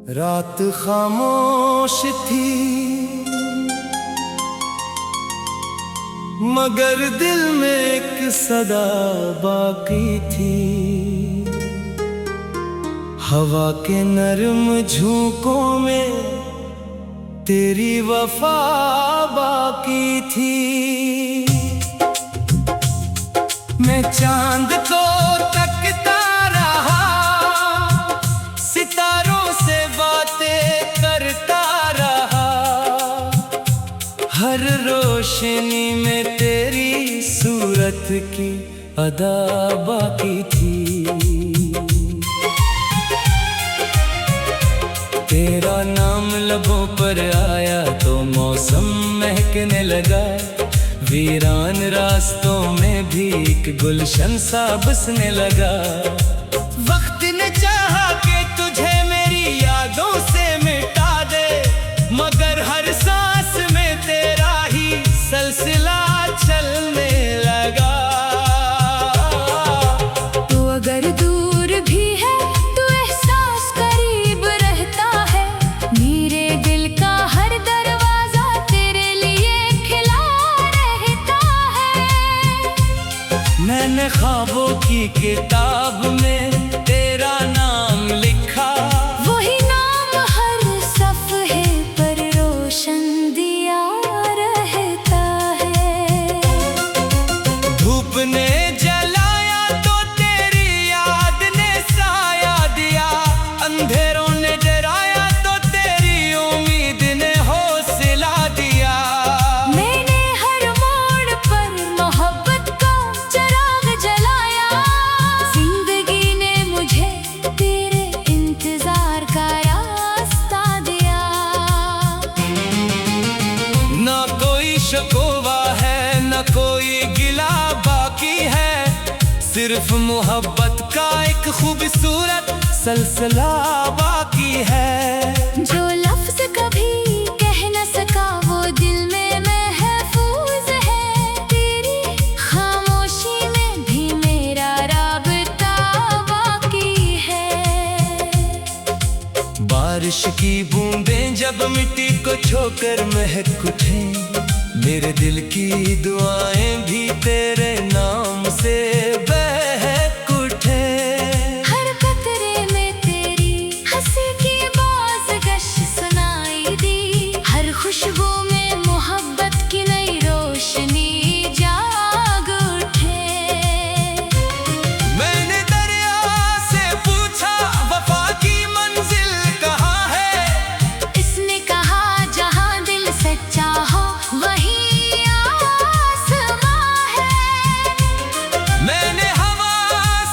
रात खामोश थी मगर दिल में एक सदा बाकी थी। हवा के नरम झोंकों में तेरी वफा बाकी थी। मैं चांद को तकता रहा, सितारों से बातें करता रहा। हर रोशनी में तेरी सूरत की अदा बाकी थी। तेरा नाम लबों पर आया तो मौसम महकने लगा। वीरान रास्तों में भी एक गुलशन सा बसने लगा। वक्त ने चाहा कि तुझे मेरी यादों से मिटा दे, मगर हर सांस में तेरा ही सिलसिला चलने लगा। तो अगर दूर भी है तो एहसास करीब रहता है। मेरे दिल का हर दरवाजा तेरे लिए खिला रहता है। मैंने ख्वाबों की किताब में तेरा नाम लिखा। वही नाम हर सफ़हे पर रोशन दिया रहता है। धूप ने जलाया तो तेरी याद ने साया दिया। अंधेरों ने डराया तो तेरी उम्मीद ने हौसला दिया। मैंने हर मोड़ पर मोहब्बत का चिराग जलाया। जिंदगी ने मुझे तेरे इंतजार का रास्ता दिया। ना कोई शिकवा है ना कोई गिला बाकी है। सिर्फ मोहब्बत का एक खूबसूरत सिलसिला बाकी है। जो लफ्ज कभी कह न सका वो दिल में महफूज है। तेरी खामोशी में भी मेरा राबता बाकी है। बारिश की बूंदें जब मिट्टी को छोकर महक उठे, मेरे दिल की दुआएं भी तेरे नाम से बहक उठे। हर कतरे में तेरी हंसी की बाज़गश सुनाई दी। हर खुशबू में मोहब्बत की नई रोशनी जाग उठे। मैंने दरिया से पूछा वफा की मंजिल कहाँ है। इसने कहा जहाँ दिल सच्चा हो वही आसमां है। मैंने हवा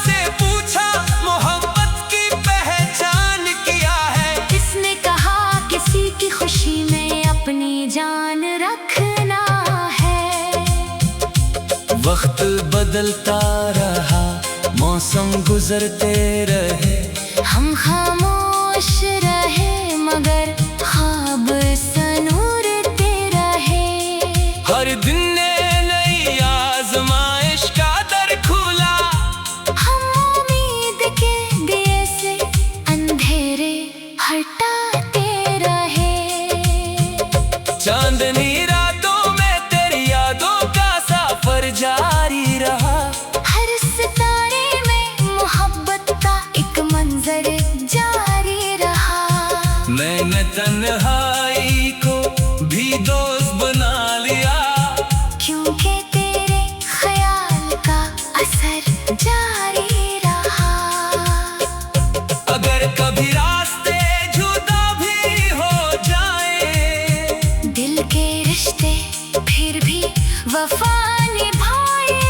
से पूछा मोहब्बत की पहचान किया है। इसने कहा किसी की खुशी में अपनी जान रखना है। वक्त बदलता रहा, मौसम गुजरते रहे। हम खामोश रहे मगर ख्वाब सनूरते रहे। हर दिन ने नई आजमाइश का दर खुला। हम उम्मीद के दिए से अंधेरे हटाते रहे। चांदनी रातों में तेरी यादों का सफर जारी रहा। हर सितारे में मोहब्बत का एक मंजर जारी रहा। मैंने तन्हाई को भी दोस्त बना लिया। क्योंकि तेरे ख्याल का असर जारी रहा। अगर कभी रास्ते जुदा भी हो जाए, दिल के रिश्ते फिर भी वफा निभाए।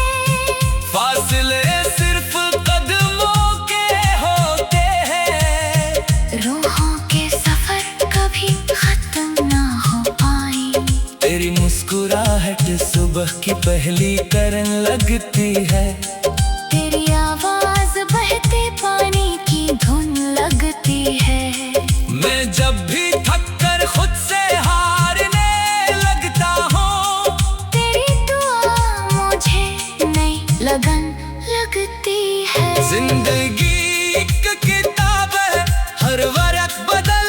फासले सिर्फ कदमों के होते हैं। रूहों के सफर कभी खत्म ना हो पाए। तेरी मुस्कुराहट सुबह की पहली करन लगती है। तेरी आवाज बहते पानी की धुन लगती है। मैं जब भी थक कर खुद से हारने लगता हूँ, तेरी दुआ मुझे नई लगन लगती है। जिंदगी एक किताब है, हर वरक बदल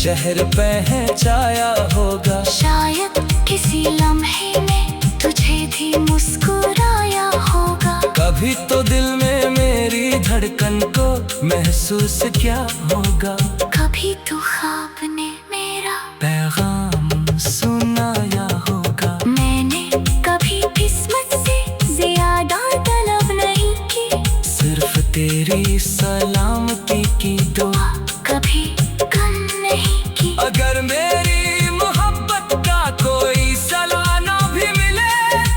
शहर पहचाया होगा। शायद किसी लम्हे में तुझे भी मुस्कुराया होगा। कभी तो दिल में मेरी धड़कन को महसूस क्या होगा। कभी तो ख्वाब ने मेरा पैगाम सुनाया होगा। मैंने कभी किस्मत से ज्यादा तलब नहीं की, सिर्फ तेरी सलामती की दुआ कभी कम नहीं की। अगर मेरी मोहब्बत का कोई सलाना भी मिले,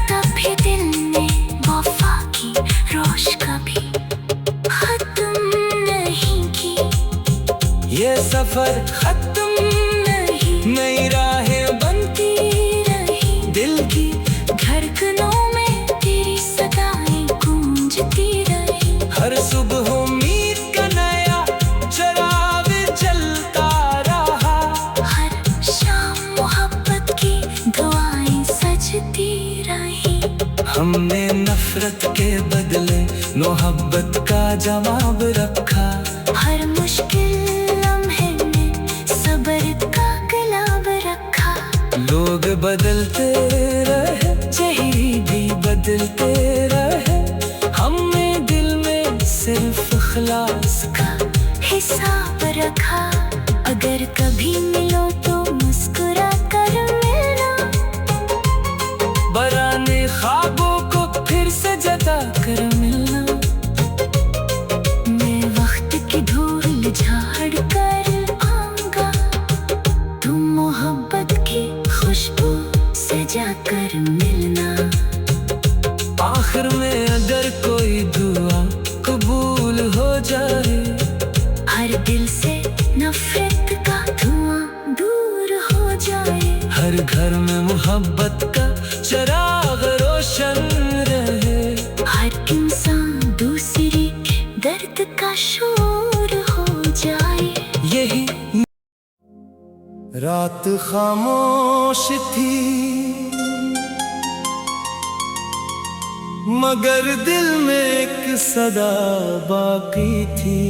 तब भी दिल ने वफा की रोश कभी खत्म नहीं की। ये सफर खत्म नहीं नई राहें बनती रही, दिल की धड़कनों में तेरी सदाएं गूंजती रही। हर सुबह उम्मीद का नया चिराग जलता रहा। हर शाम मोहब्बत की दुआएं सजती रही। हमने नफरत के बदले मोहब्बत का जवाब रखा। हर मुश्किल लम्हे में सब्र का गुलाब रखा। लोग बदलते रहे, चेहरे भी बदलते रहे, हमने दिल में सिर्फ इखलास का हिसाब रखा। अगर कभी मिलो तो मुस्कुरा कर मिलना, बराने ख्वाबों को फिर से जता कर मिलना। मैं वक्त की धूल झाड़ कर आऊंगा, तुम मोहब्बत की खुशबू सजा कर मिलना। आखिर में अगर कोई दुआ कबूल हो जाए, हर दिल से नफरत का धुआं दूर हो जाए। हर घर में मोहब्बत का चिराग रोशन रहे। हर इंसान दूसरे के दर्द का शोर हो जाए। यही रात खामोश थी, मगर दिल में एक सदा बाकी थी।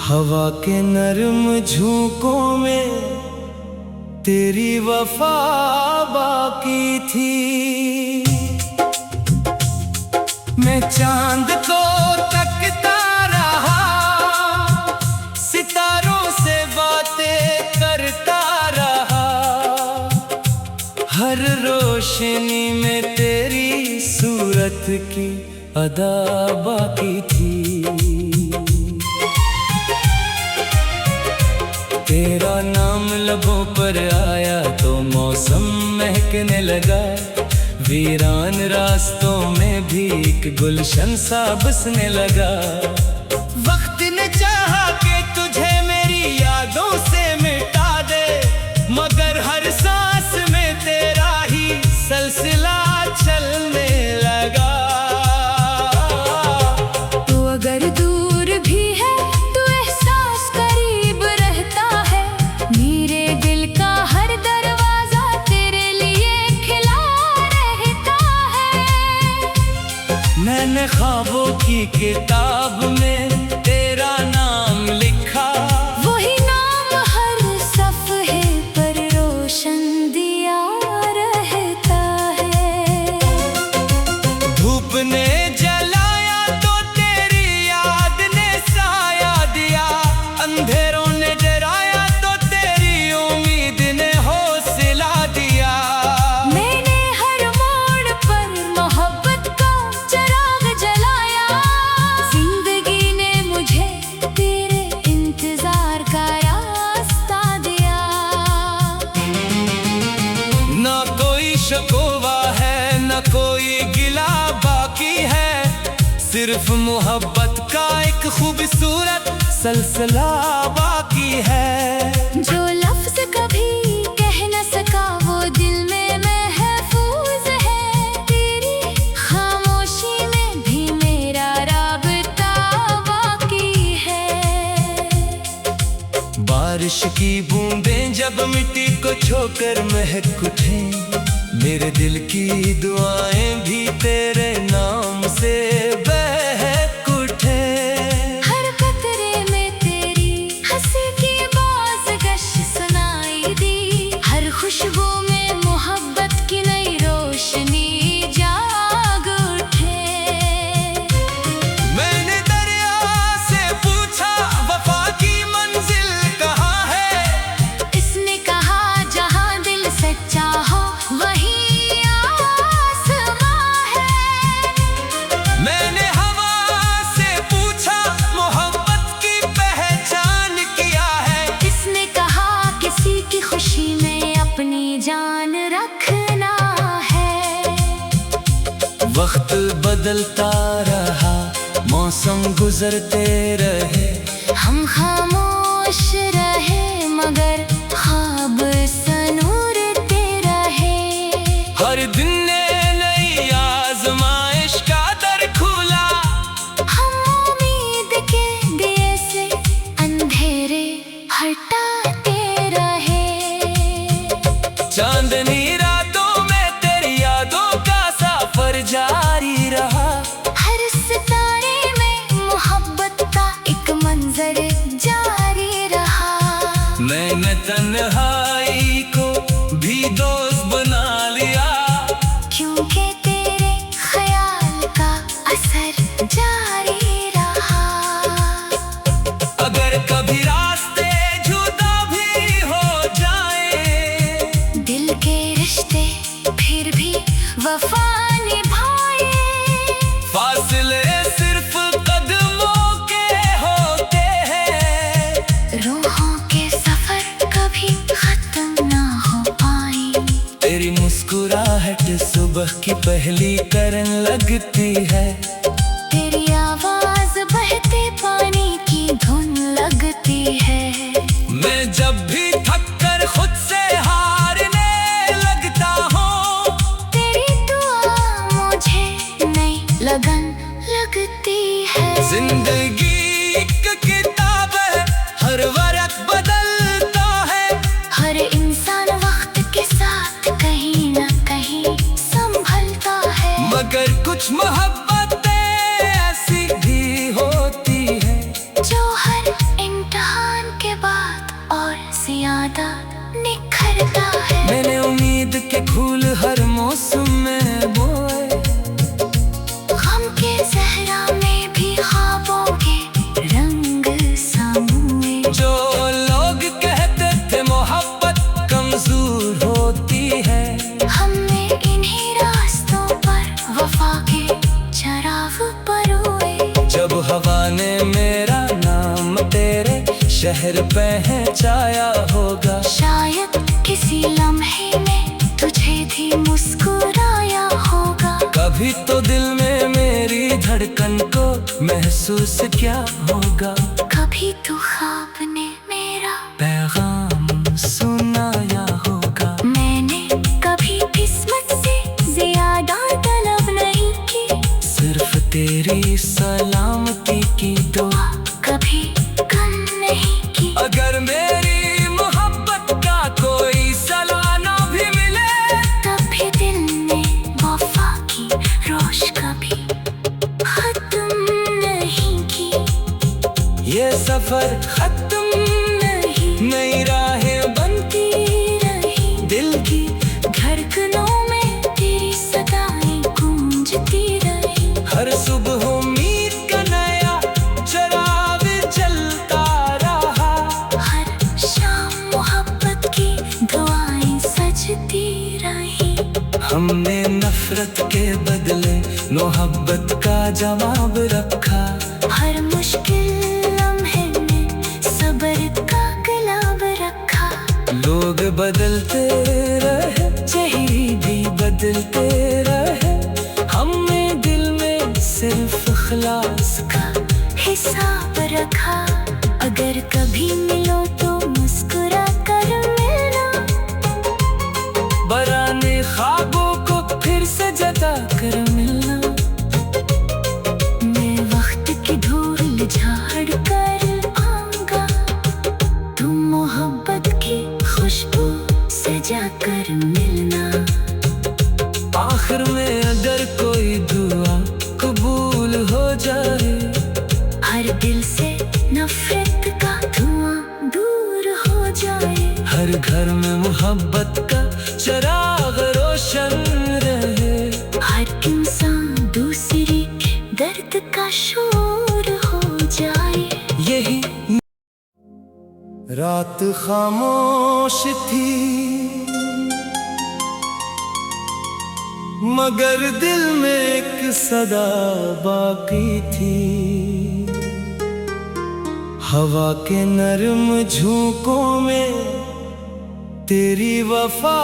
हवा के नरम झोंकों में तेरी वफा बाकी थी। मैं चांद को तकता रहा, सितारों से बातें करता रहा। हर रोशनी में तेरी सूरत की अदा बाकी थी। तेरा नाम लबों पर आया तो मौसम महकने लगा। वीरान रास्तों में भी एक गुलशन सा बसने लगा। वक्त ने चाहा कि तुझे मेरी यादों से मिटा दे, मगर हर सांस में तेरा ही सिलसिला चलने लगा। तो अगर दूर भी है तो एहसास करीब रहता है। मेरे दिल का हर दरवाजा तेरे लिए खिला रहता है। मैंने ख्वाबों की किताब में तेरा नाम लिखा। वही नाम हर सफ़े पर रोशन दिया रहता है। धूप ने जलाया तो तेरी याद ने साया दिया। अंधेरों ने डराया तो तेरी उम्मीद ने हौसला दिया। मैंने हर मोड़ पर मोहब्बत का चिराग जलाया। जिंदगी ने मुझे तेरे इंतजार का रास्ता दिया। ना कोई शिकवा है, ना कोई गिला बाकी है। सिर्फ मोहब्बत का एक खूबसूरत सिलसिला बाकी है। जो लफ्ज कभी कह न सका वो दिल में महफूज है। तेरी खामोशी में भी मेरा राबता बाकी है। बारिश की बूंदें जब मिट्टी को छोकर महक उठे, मेरे दिल की दुआएं भी तेरे नाम से बहक उठे। हर कतरे में तेरी हंसी वक्त बदलता रहा, मौसम गुजरते रहे, हम खामोश रहे मगर ख्वाब सनूरते रहे। हर दिन ने नई आजमाइश का दर खुला, हम उम्मीद के दिए से अंधेरे हटाते रहे। चांदनी रातों में तेरी यादों का सफर जारी रहा, हर सितारे में मोहब्बत का एक मंजर जारी रहा। मैंने तन्हाई को भी दोस्त बना लिया, क्योंकि तेरे ख्याल का असर जारी रहा। अगर कभी रास्ते जुदा भी हो जाए, दिल के रिश्ते फिर भी वफा निभाए। फासले सिर्फ कदमों के होते हैं, रूहों के सफर कभी खत्म ना हो पाए। तेरी मुस्कुराहट सुबह की पहली करन लगती है, तेरी आवाज बहते पानी की धुन लगती है। मैं जब भी थक कर खुद से हारने लगता हूँ, तेरी दुआ मुझे नई लगन लगती है। जिंदगी एक किताब है, हर वक्त बदलता है, हर इंसान वक्त के साथ कहीं ना कहीं संभलता है। मगर कुछ मोहब्बतें ऐसी भी होती है, जो हर इम्तिहान के बाद और ज्यादा निखरता है। मैंने उम्मीद के फूल हर मौसम में बोए, गम के सहरा में भी ख्वाबों के रंग समूए। जो लोग कहते थे मोहब्बत कमजोर होती है, हमने इन्हीं रास्तों पर वफा के चराग परोए। जब हवा ने मेरा नाम तेरे शहर पहचाया होगा, शायद किसी लम्हे में तुझे भी मुस्कुराया होगा। कभी तो दिल में मेरी धड़कन को महसूस क्या होगा, कभी तो ख्वाब ने मेरा पैगाम सुनाया होगा। मैंने कभी किस्मत से ज्यादा तलब नहीं की, सिर्फ तेरी सलामती की दुआ कभी कम नहीं की। अगर मेरी मोहब्बत का कोई सलाना भी मिले, तब भी दिल ने वफा की रोश कभी खत्म नहीं की। ये सफर खत्म नहीं नई राहें बनती रही, दिल की धड़कनों में तेरी सदाएं गूंजती रही। हर सुबह उम्मीद का नया चराग जलता रहा, हर शाम मोहब्बत की दुआएं सजती रही। हमने नफरत के बदले मोहब्बत का जवाब रखा, हर मुश्किल लम्हे में सब्र का गुलाब रखा। लोग बदलते रहे, चेहरे भी बदलते रहे, हमने दिल में सिर्फ इखलास का हिसाब रखा। अगर कभी मिलो तो मुस्कुरा कर मिलना, बराने ख्वाबों को फिर से जता कर मिलना। मैं वक्त की धूल झाड़ कर आऊंगा, तुम मोहब्बत की खुशबू सजा कर मिलना। आखिर में अगर कोई दुआ कबूल हो जाए, हर दिल से नफरत का धुआं दूर हो जाए। हर घर में मोहब्बत का चराग रोशन रहे, हर इंसान दूसरे के दर्द का शोर हो जाए। यही रात खामोश थी, मगर दिल में एक सदा बाकी थी। हवा के नरम झोंकों में तेरी वफा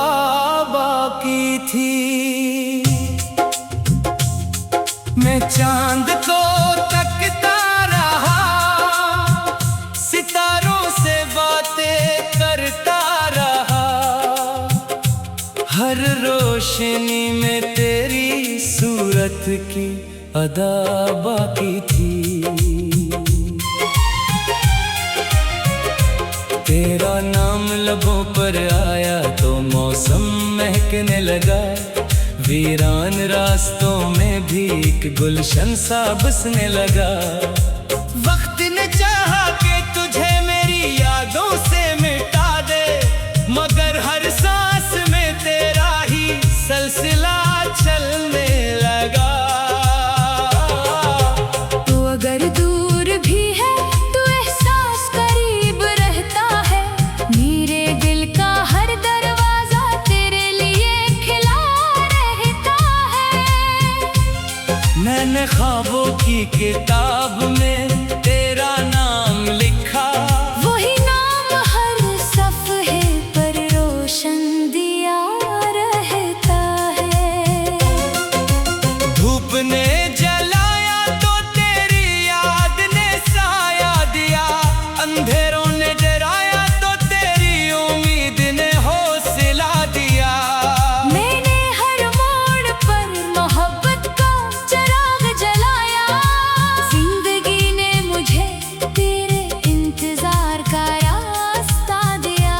बाकी थी। मैं चांद को तकता रहा, सितारों से बातें करता रहा। हर रोशनी में तेरी सूरत की अदा बाकी थी। तेरा नाम लबों पर आया तो मौसम महकने लगा। वीरान रास्तों में भी एक गुलशन सा बसने लगा। वक्त ने चाहा कि तुझे मेरी यादों से मिटा दे, मगर हर सांस में तेरा ही सिलसिला चलने लगा। तू अगर दूर भी है तो एहसास करीब रहता है। मेरे दिल का हर दरवाजा तेरे लिए खिला रहता है। मैंने ख्वाबों की किताब में तेरा नाम लिखा। वही नाम हर सफ़हे पर रोशन दिया रहता है। धूप ने जलाया तो तेरी याद ने साया दिया। अंधेरों ने डराया तो तेरी उम्मीद ने हौसला दिया। मैंने हर मोड़ पर मोहब्बत का चिराग जलाया। जिंदगी ने मुझे तेरे इंतजार का रास्ता दिया।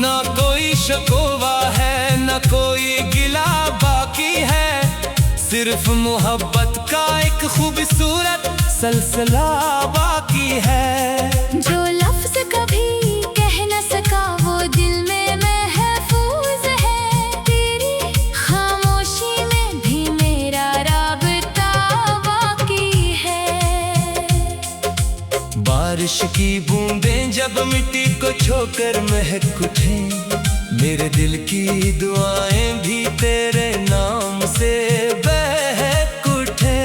ना कोई शिकवा है ना कोई गिला बाकी है। सिर्फ मोहब्बत का एक खूबसूरत सिलसिला बाकी है। जो लफ्ज कभी कह न सका वो दिल में महफूज है। तेरी खामोशी में भी मेरा राबता बाकी है। बारिश की बूंदें जब मिट्टी को छोकर महक उठे, मेरे दिल की दुआएं भी तेरे नाम से बहक उठे।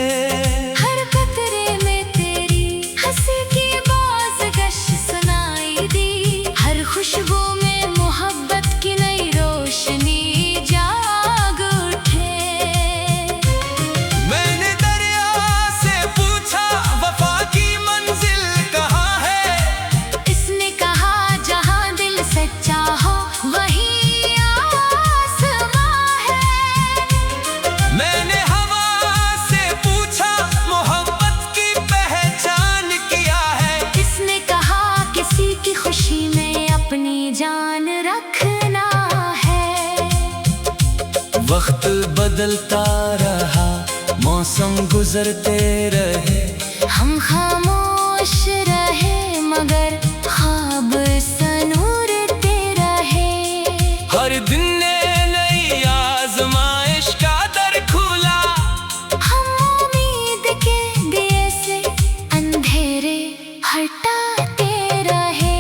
हर कतरे में तेरी हंसी की बाज़गश सुनाई दी। हर खुशबू में मोहब्बत की नई रोशनी जाग उठे। मैंने दरिया से पूछा वफा की मंजिल कहाँ है। इसने कहा जहाँ दिल सच्चा हो वहीं आसमां है। मैंने हवा से पूछा मोहब्बत की पहचान किया है। इसने कहा किसी की खुशी में अपनी जान रखना है। वक्त बदलता रहा, मौसम गुजरते रहे। हम खामोश रहे मगर ख्वाब सनूरते रहे। हर दिन ने नई आजमाइश का दर खोला। हम उम्मीद के दिए से अंधेरे हटाते रहे।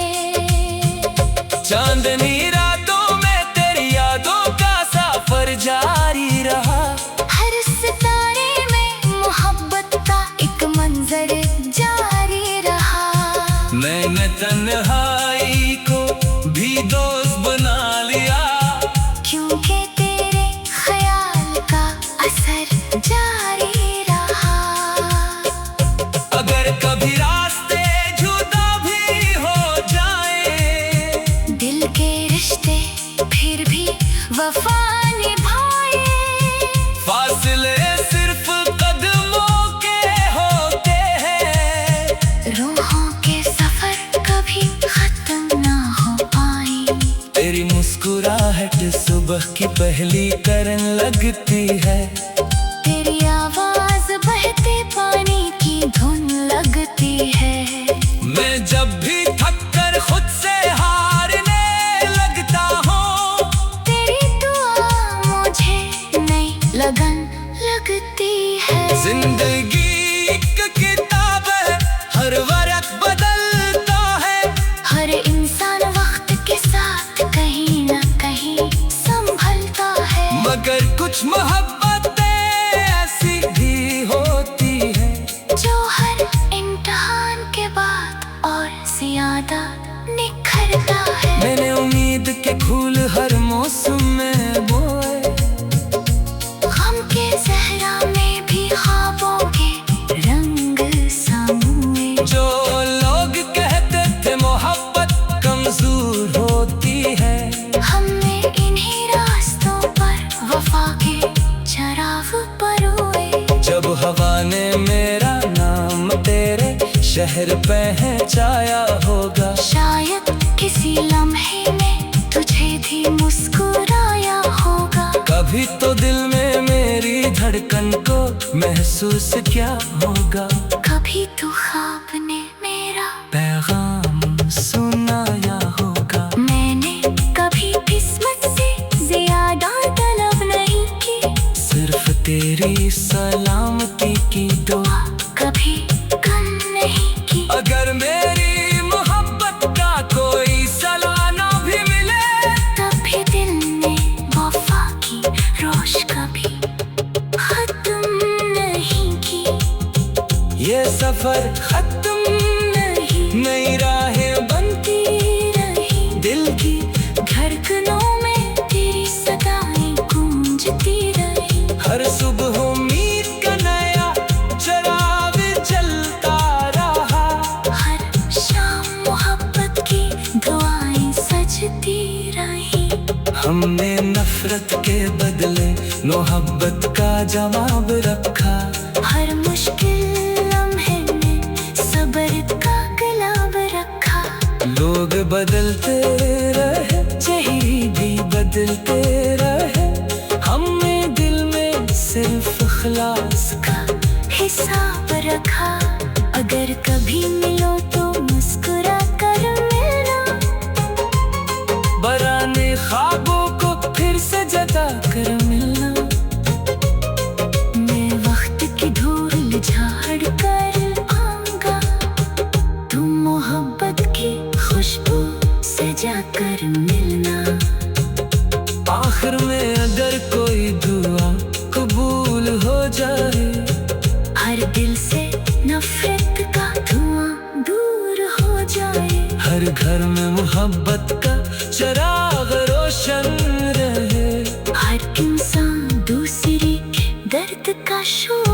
चांदनी रातों में तेरी यादों का सफर जारी रहा। हर सितारे में मोहब्बत का एक मंजर जारी रहा। मैंने तन्हाई को भी दोस्त बना लिया। क्योंकि तेरे ख्याल का असर जारी रहा। अगर कभी रास्ते जुदा भी हो जाए, दिल के रिश्ते फिर भी वफा निभाए। फासले सिर्फ कदमों के होते हैं। रूहों के सफर कभी खत्म ना हो पाए। तेरी मुस्कुराहट सुबह की पहली करन लगती है। तेरी आवाज बहते पानी की धुन लगती है। मैं जब भी थक कर खुद से हारने लगता हूँ, तेरी दुआ मुझे नई लगन लगती है। जिंदगी एक किताब है, हर वरक बदलता है। हर इंसान वक्त के साथ कहीं ना कहीं संभलता है। मगर कुछ मोहब्बतें ऐसी भी होती है, जो हर इम्तिहान के बाद और ज्यादा निखरता है। मैंने उम्मीद के फूल हर मौसम में बोए। गम के शहर पहचाया होगा। शायद किसी लम्हे में तुझे भी मुस्कुराया होगा। कभी तो दिल में मेरी धड़कन को महसूस क्या होगा। कभी तो ख्वाब ने मेरा पैगाम सुनाया होगा। मैंने कभी किस्मत से ज्यादा तलब नहीं की। सिर्फ तेरी सलामती की दुआ कभी कम नहीं की। अगर मेरी मोहब्बत का कोई सलाना भी मिले, तब भी दिल ने वफा की रोश कभी खत्म नहीं की। ये सफर खत्म नहीं नई राहें बनती रही। दिल की धड़कनों में तेरी सदाएं गूंजती रही। हर सुबह उम्मीद का नया चिराग जलता रहा। हर शाम मोहब्बत की दुआएं सजती रही। हमने नफरत के बदले मोहब्बत का जवाब रखा। हर मुश्किल लम्हे में सब्र का गुलाब रखा। लोग बदलते रहे, चेहरे भी बदलते रहे, हमने दिल में सिर्फ इखलास का हिसाब रखा। अगर कभी मिलो तो मुस्कुरा कर मिलना। बराने ख्वाबों को फिर से जता कर मिलना। मैं वक्त की धूल झाड़ कर आऊंगा। तुम मोहब्बत की खुशबू सजा कर मिलना। आखिर में अगर कोई दुआ कबूल हो जाए, हर दिल से नफरत का धुआं दूर हो जाए। हर घर में मोहब्बत का चिराग रोशन रहे। हर इंसान दूसरे के दर्द का शोर